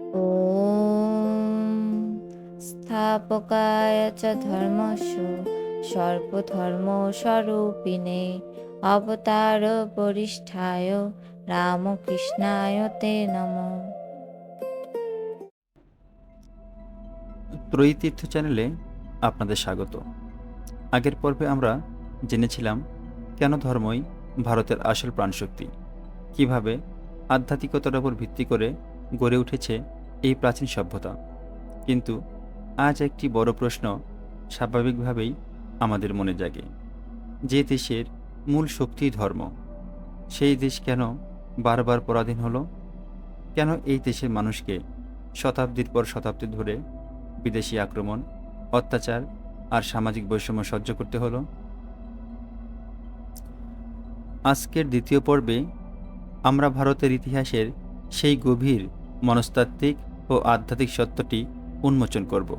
ॐ स्थापकाय च धर्मस्य सर्वधर्मस्वरूपिणे अवतार वरिष्ठाय রামকৃষ্ণায় তে নমঃ। ত্রয়ী তীর্থ চ্যানেলে আপনাদের স্বাগত। আগের পর্বে আমরা জেনেছিলাম কেন ধর্মই ভারতের আসল প্রাণশক্তি, কিভাবে আধ্যাত্মিকতার উপর ভিত্তি করে গড়ে উঠেছে এই প্রাচীন সভ্যতা। কিন্তু আজ একটি বড় প্রশ্ন স্বাভাবিকভাবেই আমাদের মনে জাগে। যে দেশের মূল শক্তি ধর্ম, সেই দেশ কেন বারবার পরাধীন হলো? কেন এই দেশের মানুষকে শতাব্দীর পর শতাব্দী ধরে বিদেশি আক্রমণ, অত্যাচার আর সামাজিক বৈষম্য সহ্য করতে হলো? আজকের দ্বিতীয় পর্বে আমরা ভারতের ইতিহাসের সেই গভীর মনস্তাত্ত্বিক ও আধ্যাত্মিক সত্যটি উন্মোচন করব।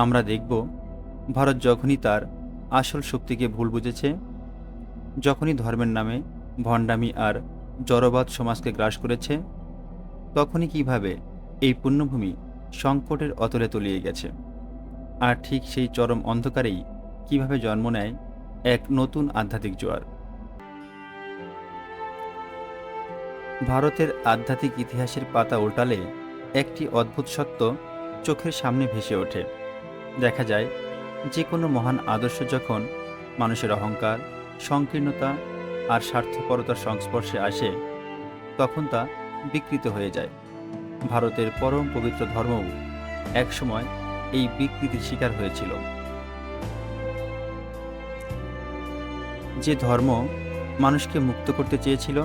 আমরা দেখব ভারত যখনই তার আসল শক্তিকে ভুল বুঝেছে, যখনই ধর্মের নামে ভণ্ডামি আর জড়বাদ সমাজকে গ্রাস করেছে, তখনই কিভাবে এই পুণ্যভূমি সংকটের অতলে তলিয়ে গেছে। আর ঠিক সেই চরম অন্ধকারেই কিভাবে জন্ম নেয় এক নতুন আধ্যাত্মিক জোয়ার। ভারতের আধ্যাত্মিক ইতিহাসের পাতা উল্টালে একটি অদ্ভুত সত্য চোখের সামনে ভেসে ওঠে। দেখা যায় যে কোনো মহান আদর্শ যখন মানুষের অহংকার, সংকীর্ণতা আর স্বার্থপরতার সংস্পর্শে আসে, তখন তা বিকৃত হয়ে যায়। ভারতের পরম পবিত্র ধর্মও একসময় এই বিকৃতির শিকার হয়েছিল। যে ধর্ম মানুষকে মুক্ত করতে চেয়েছিল,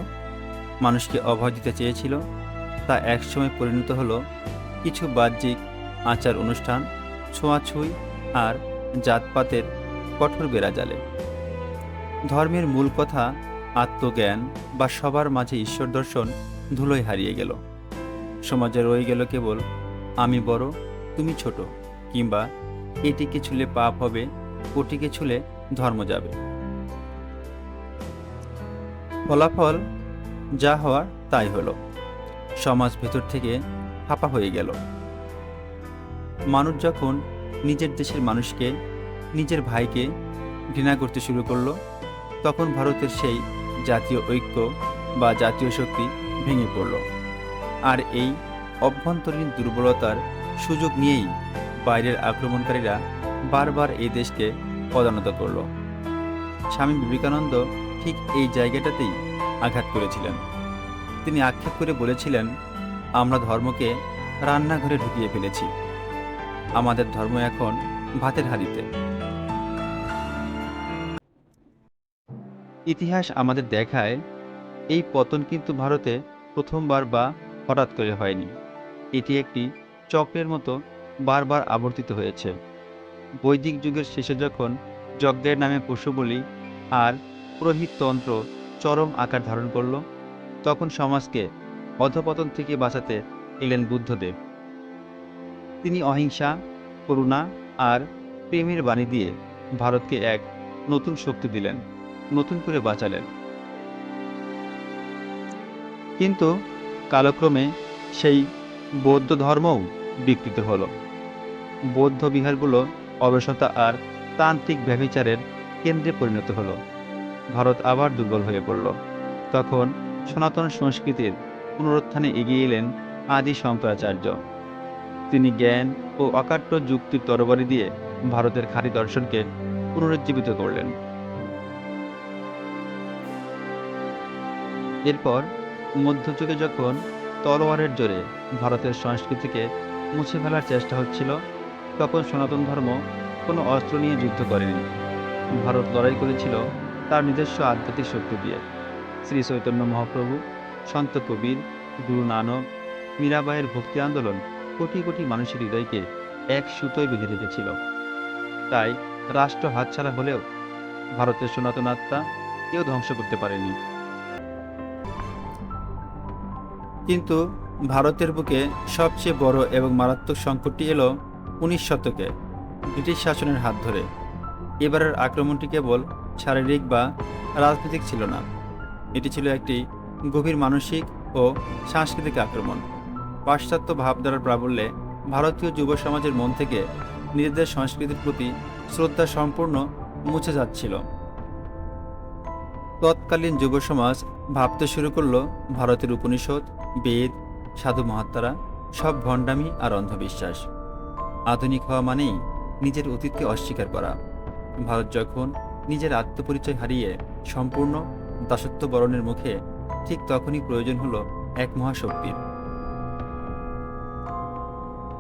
মানুষকে অভয় দিতে চেয়েছিল, তা একসময় পরিণত হলো কিছু বাহ্যিক আচার অনুষ্ঠান, ছোঁয়াছুঁই আর জাতপাতের কঠোর বেড়াজালে। ধর্মের মূল কথা আত্মজ্ঞান বা সবার মাঝে ঈশ্বর দর্শন ধুলোয় হারিয়ে গেল। সমাজে রয়ে গেল কেবল আমি বড়, তুমি ছোট, কিংবা এটিকে ছুলে পাপ হবে, ওটিকে ছুলে ধর্ম যাবে। ফলাফল যা হওয়ার তাই হলো। সমাজ ভেতর থেকে ফাঁপা হয়ে গেল। মানুষ যখন নিজের দেশের মানুষকে, নিজের ভাইকে ঘৃণা করতে শুরু করলো, তখন ভারতের সেই জাতীয় ঐক্য বা জাতীয় শক্তি ভেঙে পড়ল। আর এই অভ্যন্তরীণ দুর্বলতার সুযোগ নিয়েই বাইরের আক্রমণকারীরা বারবার এই দেশকে পদানত করল। স্বামী বিবেকানন্দ ঠিক এই জায়গাটাতেই আঘাত করেছিলেন। তিনি আক্ষেপ করে বলেছিলেন, আমরা ধর্মকে রান্নাঘরে ঢুকিয়ে ফেলেছি, আমাদের ধর্ম এখন ভাতের হাঁড়িতে। ইতিহাস আমাদের দেখায় এই পতন কিন্তু ভারতে প্রথমবার বা হঠাৎ করে হয়নি। এটি একটি চক্রের মতো বারবার আবর্তিত হয়েছে। বৈদিক যুগের শেষে যখন যজ্ঞের নামে পশু বলি আর পুরোহিততন্ত্র চরম আকার ধারণ করল, তখন সমাজকে অধঃপতন থেকে বাঁচাতে এলেন বুদ্ধদেব। তিনি অহিংসা, করুণা আর প্রেমের বাণী দিয়ে ভারতকে এক নতুন শক্তি দিলেন, নতুন করে বাঁচালেন। কিন্তু কালক্রমে সেই বৌদ্ধ ধর্মও বিকৃত হলো। বৌদ্ধ বিহারগুলো অলসতা আর তান্ত্রিক ব্যভিচারের কেন্দ্রে পরিণত হলো। ভারত আবার দুর্বল হয়ে পড়ল। তখন সনাতন সংস্কৃতির পুনরুত্থানে এগিয়ে এলেন আদি শঙ্করাচার্য। তিনি জ্ঞান ও অকাট্য যুক্তির তরবারি দিয়ে ভারতের খাঁটি দর্শনকে পুনরুজ্জীবিত করলেন। এরপর মধ্যযুগে যখন তলোয়ারের জোরে ভারতের সংস্কৃতিকে মুছে ফেলার চেষ্টা হচ্ছিল, তখন সনাতন ধর্ম কোনো অস্ত্র নিয়ে যুদ্ধ করেনি। ভারত লড়াই করেছিল তার নিজস্ব আধ্যাত্মিক শক্তি দিয়ে। শ্রী চৈতন্য মহাপ্রভু, সন্ত কবির, গুরু নানক, মীরাবাইয়ের ভক্তি আন্দোলন কোটি কোটি মানুষের হৃদয়কে এক সুতোয় বেঁধে রেখেছিল। তাই রাষ্ট্র হাতছাড়া হলেও ভারতের সনাতন আত্মা কেউ ধ্বংস করতে পারেনি। কিন্তু ভারতের বুকে সবচেয়ে বড় এবং মারাত্মক সংকটটি এলো 19 শতকে ব্রিটিশ শাসনের হাত ধরে। এবারের আক্রমণটি কেবল শারীরিক বা রাজনৈতিক ছিল না, এটি ছিল একটি গভীর মানসিক ও সাংস্কৃতিক আক্রমণ। পাশ্চাত্য ভাবধারার প্রাবল্যে ভারতীয় যুব সমাজের মন থেকে নিজেদের সংস্কৃতির প্রতি শ্রদ্ধা সম্পূর্ণ মুছে যাচ্ছিল। তৎকালীন যুব সমাজ ভাবতে শুরু করলো ভারতের উপনিষদ, বেদ, সাধু মহাত্মারা সব ভণ্ডামি আর অন্ধবিশ্বাস। আধুনিক হওয়া মানেই নিজের অতীতকে অস্বীকার করা। ভারত যখন নিজের আত্মপরিচয় হারিয়ে সম্পূর্ণ দাসত্ব বরণের মুখে, ঠিক তখনই প্রয়োজন হলো এক মহাশক্তির।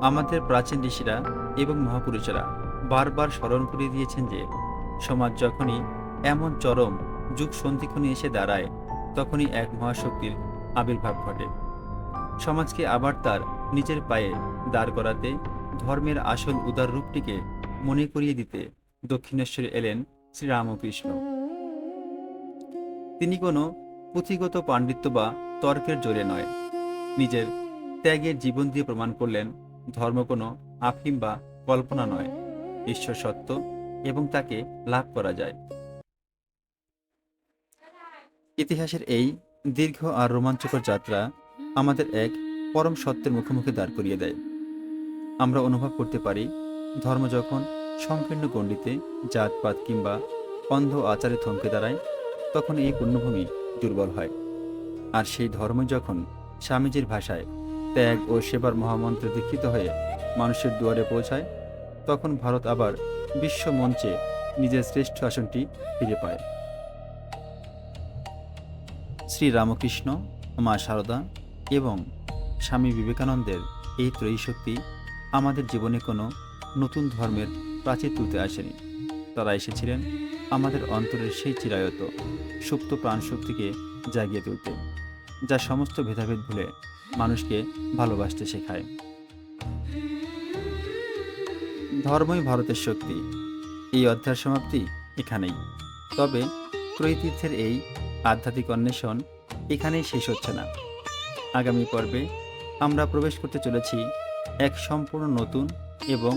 আমাদের প্রাচীন ঋষিরা এবং মহাপুরুষেরা বারবার স্মরণ করিয়ে দিয়েছেন যে সমাজ যখনই এমন চরম যুগ সন্ধিক্ষণে এসে দাঁড়ায়, তখনই এক মহাশক্তির আবির্ভাব ঘটে। সমাজকে আবার তার নিজের পায়ে দাঁড় করাতে, ধর্মের আসল উদার রূপটিকে মনে করিয়ে দিতে দক্ষিণেশ্বরে এলেন শ্রীরামকৃষ্ণ। তিনি কোনো পুঁথিগত পাণ্ডিত্য বা তর্কের জোরে নয়, নিজের ত্যাগের জীবন দিয়ে প্রমাণ করলেন ধর্ম কোনো আফিম বা কল্পনা নয়, ঈশ্বর সত্য এবং তাকে লাভ করা যায়। ইতিহাসের এই দীর্ঘ আর রোমাঞ্চকর যাত্রা আমাদের এক পরম সত্যের মুখোমুখি দাঁড় করিয়ে দেয়। আমরা অনুভব করতে পারি, ধর্ম যখন সংকীর্ণ গণ্ডিতে জাতপাত কিংবা অন্ধ আচারে থমকে দাঁড়ায়, তখন এই পুণ্যভূমি দুর্বল হয়। আর সেই ধর্ম যখন স্বামীজির ভাষায় ত্যাগ ও সেবার মহামন্ত্রে দীক্ষিত হয়ে মানুষের দুয়ারে পৌঁছায়, তখন ভারত আবার বিশ্ব মঞ্চে নিজের শ্রেষ্ঠ আসনটি ফিরে পায়। শ্রী রামকৃষ্ণ, মা শারদা এবং স্বামী বিবেকানন্দের এই ত্রয়ী শক্তি আমাদের জীবনে কোনো নতুন ধর্মের প্রাচীর তুলতে আসেনি। তারা এসেছিলেন আমাদের অন্তরের সেই চিরায়ত সুপ্ত প্রাণশক্তিকে জাগিয়ে তুলতে, যা সমস্ত ভেদাভেদ ভুলে মানুষকে ভালোবাসতে শেখায়। ধর্মই ভারতের শক্তি, এই অধ্যায়ের সমাপ্তি এখানেই। তবে ত্রয়ীতীর্থের এই আধ্যাত্মিক অন্বেষণ এখানেই শেষ হচ্ছে না। আগামী পর্বে আমরা প্রবেশ করতে চলেছি এক সম্পূর্ণ নতুন এবং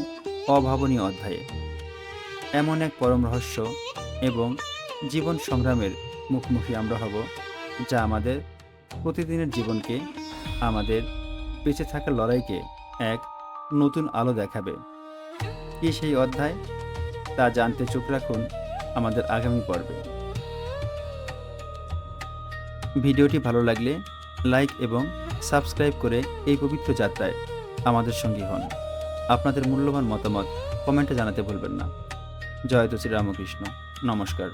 অভাবনীয় অধ্যায়ে। এমন এক পরম রহস্য এবং জীবন সংগ্রামের মুখোমুখি আমরা হব, যা আমাদের প্রতিদিনের জীবনকে, আমাদের বেঁচে থাকার লড়াইকে এক নতুন আলো দেখাবে। কি সেই অধ্যায়, তা জানতে চোখ রাখুন আমাদের আগামী পর্বে। ভিডিওটি ভালো লাগলে লাইক এবং সাবস্ক্রাইব করে এই পবিত্র যাত্রায় আমাদের সঙ্গী হন। আপনাদের মূল্যবান মতামত কমেন্টে জানাতে ভুলবেন না। জয় শ্রী রামকৃষ্ণ। নমস্কার।